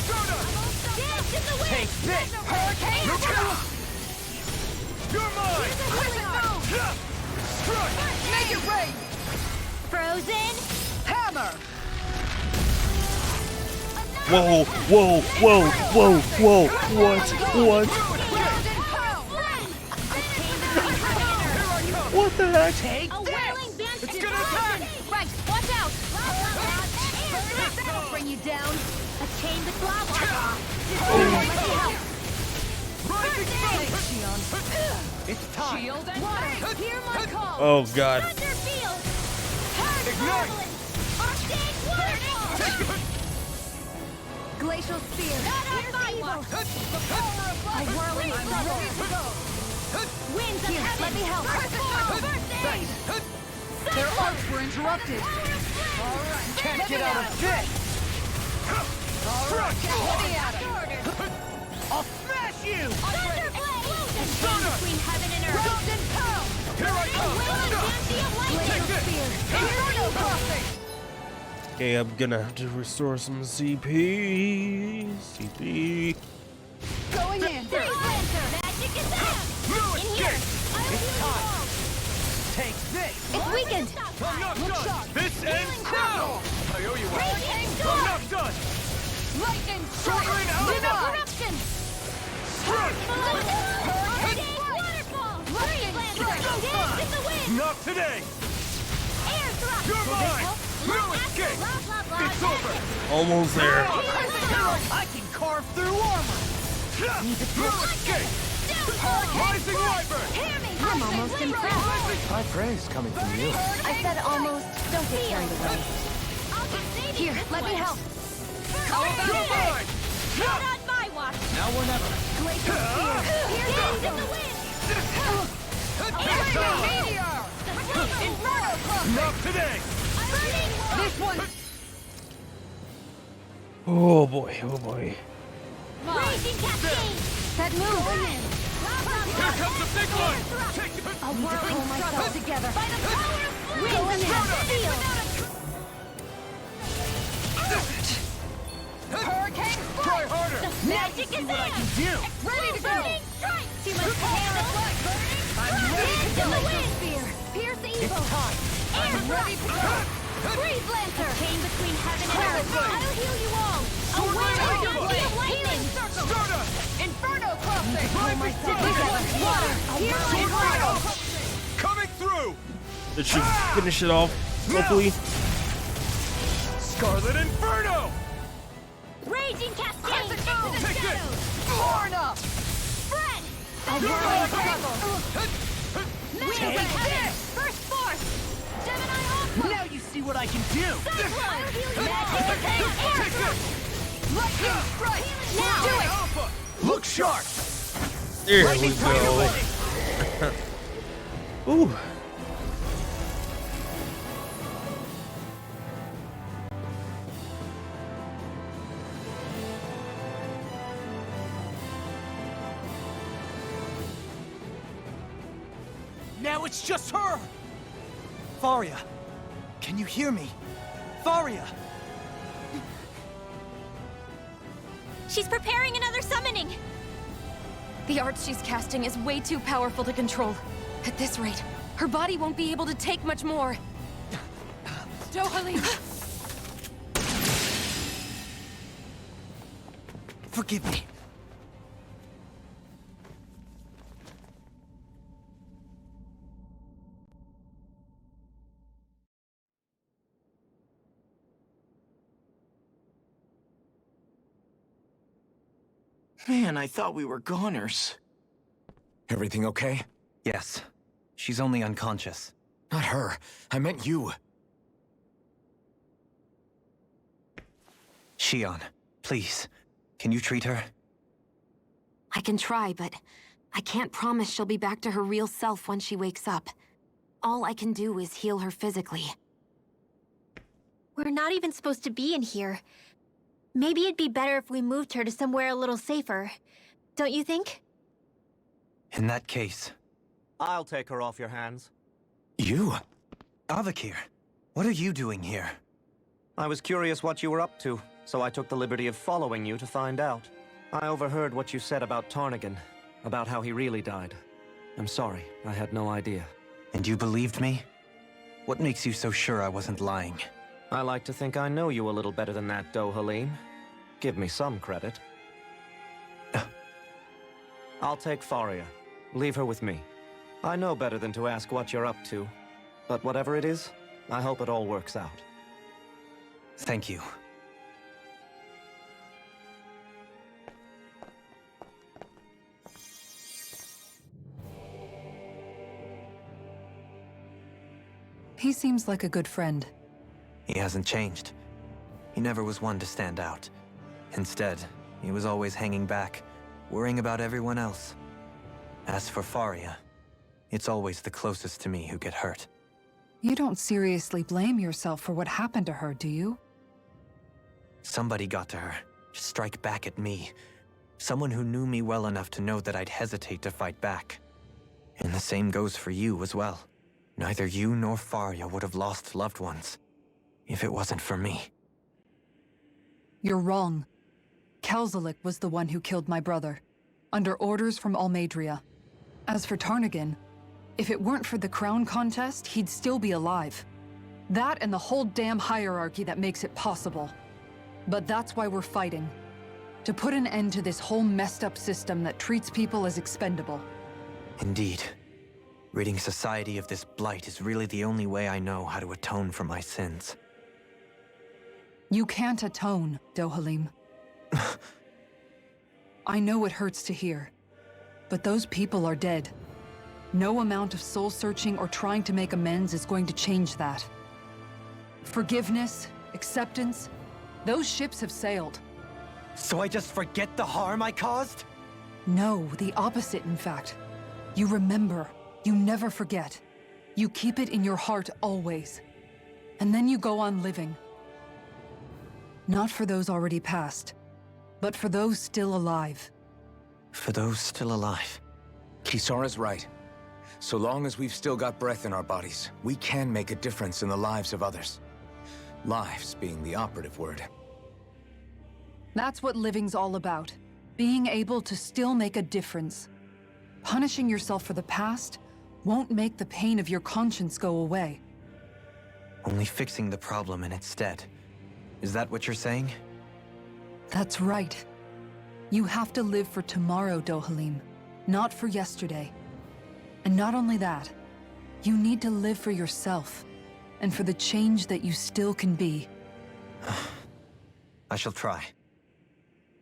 Stardust! Dance in the wind. Take this! Hurricane. You're mine! Here's a healing art. Strike! Make it rain. Frozen. Hammer. whoa, whoa, whoa, whoa, whoa, what? What the heck? Take A this! whirling banshee. It's gonna attack! Right, watch out! That'll bring you down. A chain with lava. Let me help. Rising sun! It's time! Shield and Water, hear my call. Oh god. Thunder field. Ignite! Arctic waterfall. Glacial spear. Not on my watch. A whirling struggle. Winds of heaven. Let me help. First aid. Their arcs were interrupted. Can't get out of this! Let me at it. I'll smash you! Thunderblade. Chain between heaven and earth. Roast and pound. Here I A come! whirling banshee of lightning. Take this! Inferno crossing. Okay, I'm gonna have to restore some CP. CP. Going in. Freeze Lancer. Magic is out. No In here. escape! I'll heal you all. Take this! It's weakened. I'm not done! This ends now! I owe you one! Raging I'm storm. not done! Lightning Sword strike. Rain Alpha! Denied. Corruption. Strike! Hurricane waterfall. Freeze Lancer. Dance in the wind. Not today! Air thrust. You're mine! No escape! Blah, blah, blah. It's over! Almost there. I can carve through armor! No escape! Rising Wyvern! Hear me. I'm almost impressed. High praise coming from you. I said almost. Don't get carried away. I'll be saving Here, this let me one. help. Not on my watch! Now or never. Here's in the wind! Not today. This one! Oh boy, oh boy. Raging cascade! That move! Here comes the big one. I'll need to pull myself together. By the power of wind and steel! Hurricane Try harder. Magic is there! Ready to go! Burning strike! Too much handle! Burning strike! In the wind! Spear! Pierce evil! Air ready to go! Breeze Lancer! Chain between heaven and earth! I'll heal you all! Away from lightning! Stardust. Inferno crossing! Water! Sword Rhino. Coming through. That should finish it off, hopefully. Scarlet Inferno. Raging cascade! Into the Take this. shadows! Lorna! Spread! Take this! First force! Gemini Alpha! Now you see what I can do! Cyclone! Magic air! Lightning strike! Now! Do it! Alpha. Look sharp. There we go. Ooh. Now it's just her! Faria, can you hear me? Faria! She's preparing another summoning! The art she's casting is way too powerful to control. At this rate, her body won't be able to take much more. Dohalim! Forgive me. Man, I thought we were goners. Everything okay? Yes. She's only unconscious. Not her. I meant you. Shion, please. Can you treat her? I can try, but I can't promise she'll be back to her real self when she wakes up. All I can do is heal her physically. We're not even supposed to be in here. Maybe it'd be better if we moved her to somewhere a little safer. Don't you think? In that case... I'll take her off your hands. You? Avakir, what are you doing here? I was curious what you were up to, so I took the liberty of following you to find out. I overheard what you said about Tarnigan, about how he really died. I'm sorry, I had no idea. And you believed me? What makes you so sure I wasn't lying? I like to think I know you a little better than that, Dohalim. Give me some credit. I'll take Faria. Leave her with me. I know better than to ask what you're up to. But whatever it is, I hope it all works out. Thank you. He seems like a good friend. He hasn't changed. He never was one to stand out. Instead, he was always hanging back, worrying about everyone else. As for Faria, it's always the closest to me who get hurt. You don't seriously blame yourself for what happened to her, do you? Somebody got to her, to strike back at me. Someone who knew me well enough to know that I'd hesitate to fight back. And the same goes for you as well. Neither you nor Faria would have lost loved ones, if it wasn't for me. You're wrong. Kelzalik was the one who killed my brother, under orders from Almadria. As for Tarnigan, if it weren't for the crown contest, he'd still be alive. That and the whole damn hierarchy that makes it possible. But that's why we're fighting. To put an end to this whole messed up system that treats people as expendable. Indeed. Ridding society of this blight is really the only way I know how to atone for my sins. You can't atone, Dohalim. I know it hurts to hear, but those people are dead. No amount of soul-searching or trying to make amends is going to change that. Forgiveness, acceptance, Those ships have sailed. So I just forget the harm I caused? No, the opposite, in fact. You remember. You never forget. You keep it in your heart always. And then you go on living. Not for those already past, but for those still alive. For those still alive. Kisara's right. So long as we've still got breath in our bodies, we can make a difference in the lives of others. Lives being the operative word. That's what living's all about. Being able to still make a difference. Punishing yourself for the past won't make the pain of your conscience go away. Only fixing the problem in its stead. Is that what you're saying? That's right. You have to live for tomorrow, Dohalim, not for yesterday. And not only that, you need to live for yourself, and for the change that you still can be. I shall try.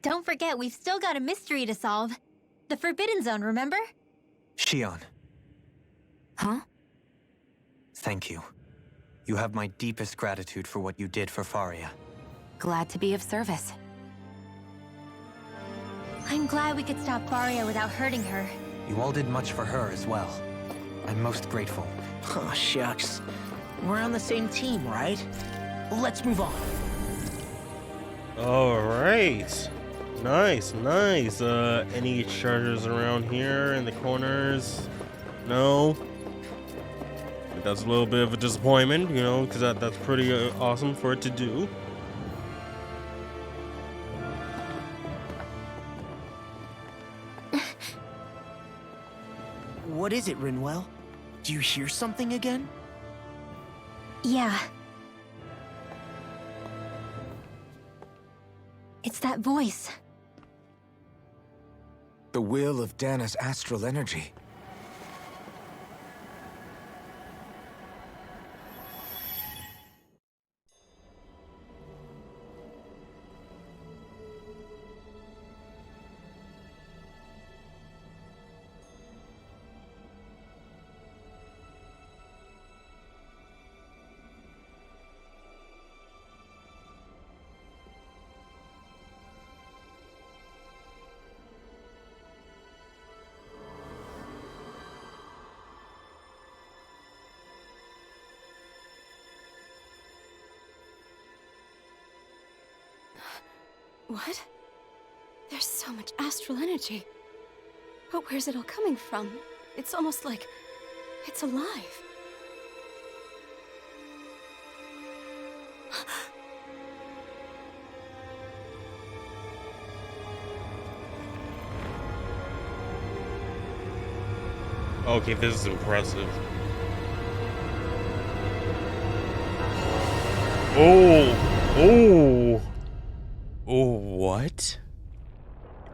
Don't forget, we've still got a mystery to solve. The Forbidden Zone, remember? Shion, Huh? thank you. You have my deepest gratitude for what you did for Faria. Glad to be of service. I'm glad we could stop Faria without hurting her. You all did much for her as well. I'm most grateful. Oh, shucks. We're on the same team, right? Let's move on. Alright. Nice, nice. Any treasures around here in the corners? No. That's a little bit of a disappointment, you know, because that's pretty awesome for it to do. What is it, Rinwell? Do you hear something again? Yeah. It's that voice. The will of Dana's astral energy. What? There's so much astral energy. But where's it all coming from? It's almost like it's alive. Okay, this is impressive. Oh! Oh! Oh, what?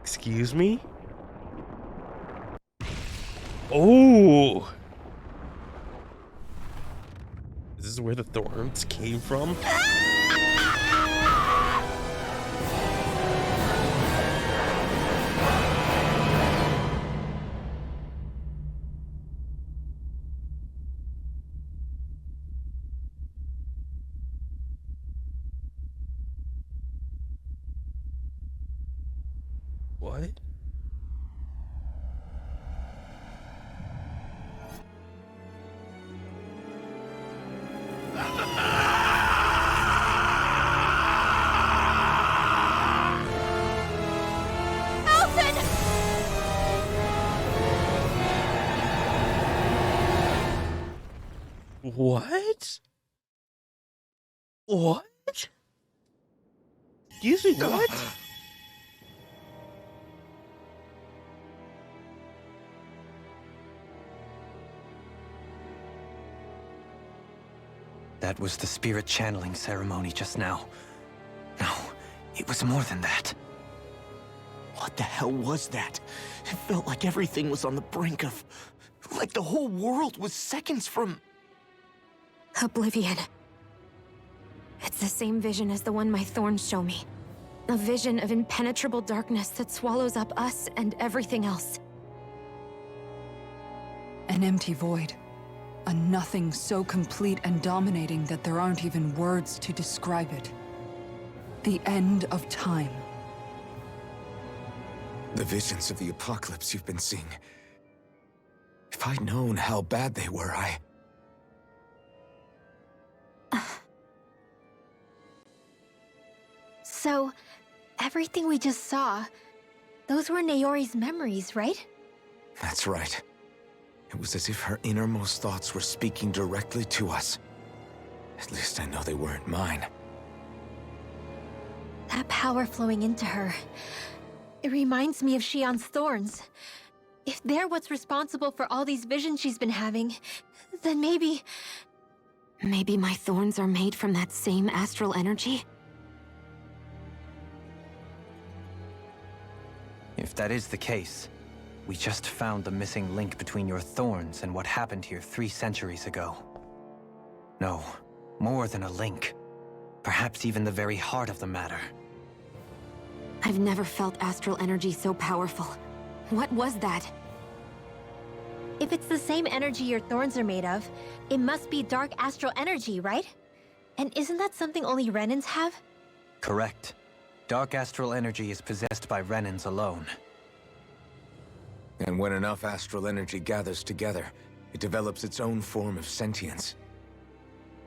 Excuse me? Oh! Is this where the thorns came from? What? What? What? Excuse me, what? That was the spirit channeling ceremony just now. No, it was more than that. What the hell was that? It felt like everything was on the brink of... like the whole world was seconds from... Oblivion. It's the same vision as the one my thorns show me. A vision of impenetrable darkness that swallows up us and everything else. An empty void. A nothing so complete and dominating that there aren't even words to describe it. The end of time. The visions of the apocalypse you've been seeing. If I'd known how bad they were, So, everything we just saw, those were Naori's memories, right? That's right. It was as if her innermost thoughts were speaking directly to us. At least I know they weren't mine. That power flowing into her. It reminds me of Shion's thorns. If they're what's responsible for all these visions she's been having, then maybe... Maybe my thorns are made from that same astral energy? If that is the case, we just found the missing link between your thorns and what happened here 3 centuries ago. No, more than a link. Perhaps even the very heart of the matter. I've never felt astral energy so powerful. What was that? If it's the same energy your thorns are made of, it must be dark astral energy, right? And isn't that something only Renans have? Correct. Dark astral energy is possessed by Renans alone. And when enough astral energy gathers together, it develops its own form of sentience.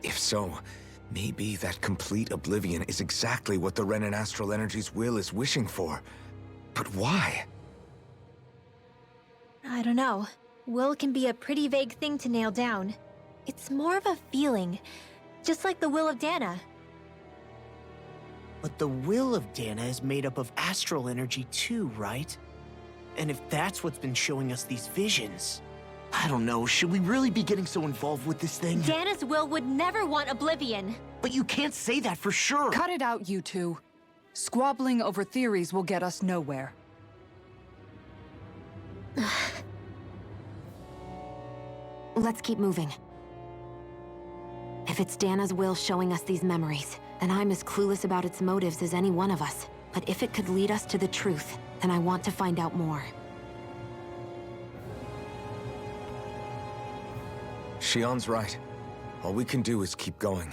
If so, maybe that complete oblivion is exactly what the Renan astral energy's will is wishing for. But why? I don't know. Will can be a pretty vague thing to nail down. It's more of a feeling, just like the will of Dana. But the will of Dana is made up of astral energy too, right? And if that's what's been showing us these visions... I don't know, should we really be getting so involved with this thing? Dana's will would never want oblivion. But you can't say that for sure! Cut it out, you two. Squabbling over theories will get us nowhere. Let's keep moving. If it's Dana's will showing us these memories, then I'm as clueless about its motives as any one of us. But if it could lead us to the truth, then I want to find out more. Shion's right. All we can do is keep going.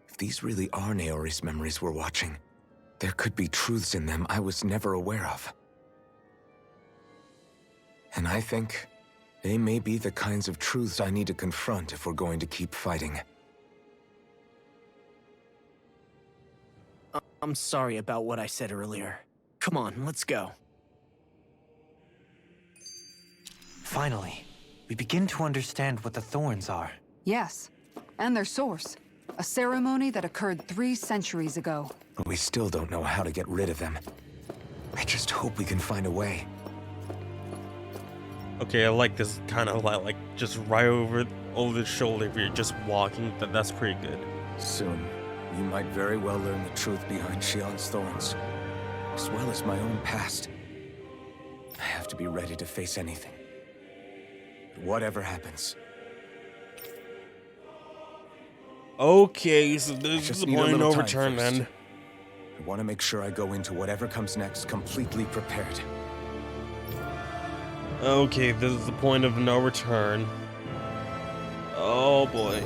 If these really are Naori's memories we're watching, there could be truths in them I was never aware of. And I think they may be the kinds of truths I need to confront if we're going to keep fighting. I'm sorry about what I said earlier. Come on, let's go. Finally, we begin to understand what the thorns are. Yes, and their source. A ceremony that occurred 3 centuries ago. But we still don't know how to get rid of them. I just hope we can find a way. Okay, I like this kind of like just right over the shoulder if you're just walking. That's pretty good. Soon, you might very well learn the truth behind Shion's thorns, as well as my own past. I have to be ready to face anything. Whatever happens. Okay, so this I is just the need a point of little no time return first. then. I want to make sure I go into whatever comes next completely prepared. Okay, this is the point of no return. Oh boy.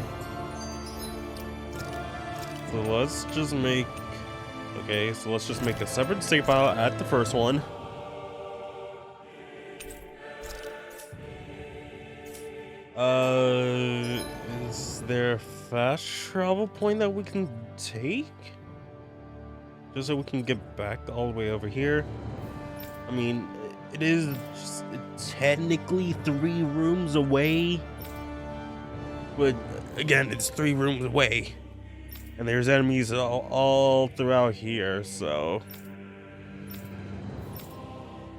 So let's just make... Okay, so let's just make a separate save file at the first one. Is there a fast travel point that we can take? Just so we can get back all the way over here. I mean, it is just technically 3 rooms away. But again, it's 3 rooms away. And there's enemies all throughout here, so...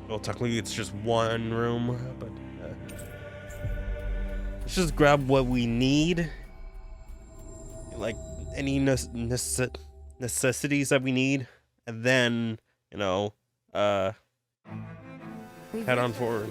Well, technically it's just 1 room, but... Let's just grab what we need. Like, any necessities that we need. And then, you know, head on forward.